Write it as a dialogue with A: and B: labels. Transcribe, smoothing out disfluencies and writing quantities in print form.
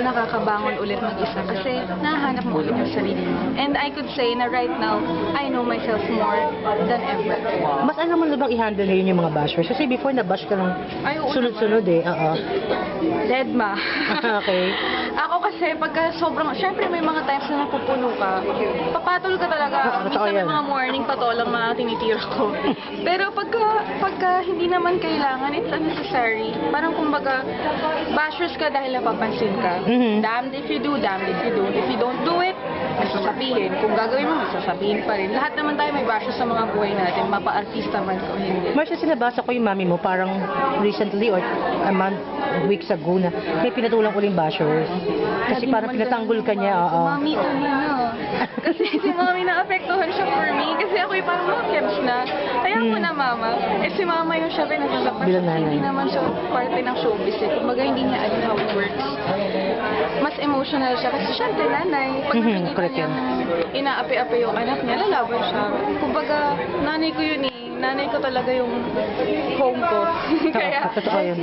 A: nakakabangon ulit mag-isa kasi nahanap mo ulit yung sarili mo. And I could say na right now, I know myself more than ever.
B: Mas alam mo na bang i-handle ngayon yung mga bashers? Kasi before na-bash ka lang
A: Ay, oo
B: sunod-sunod eh. Oo.
A: Deadma.
B: Okay.
A: Ako kasi pagka sobrang, syempre may mga times na napupuno ka, papatol ka talaga.
B: Totoo
A: Minsan may
B: yan.
A: mga morning patolang na tinitira ko. Pero pagka hindi naman kailangan, it's unnecessary. Parang kumbaga, bashers ka dahil napapansin ka.
B: Mhm.
A: Damned if you do, damned if you don't. If you don't do it, may sasabihin. Kung gagawin mo, may sasabihin pa rin. Lahat naman tayo may bashers sa mga buhay natin, mapa-artista man o hindi.
B: Marcia, sinabasa ko yung mami mo parang recently or a month, weeks ago na may pinatulang uling bashers. Kasi
A: Hindi
B: parang
A: naman
B: pinatanggol ka niya.
A: ganun,
B: Oo.
A: Mami, kasi si mami na-apektuhan siya for me. Kasi ako yung parang mga kebs na. Kaya ako na mama. Eh si mama yung syempre nasasaktan
B: Bilang
A: siya.
B: nanay.
A: Hindi naman siya parte ng showbiz eh. Kumbaga hindi niya alam how it works. Mas emotional siya kasi syempre nanay. Pag nakikita
B: correct
A: niya
B: yan.
A: inaapi-api yung anak niya, lalaban siya. Kumbaga nanay ko yun eh. Nanay ko talaga yung home ko. Kaya
B: Totoo yun.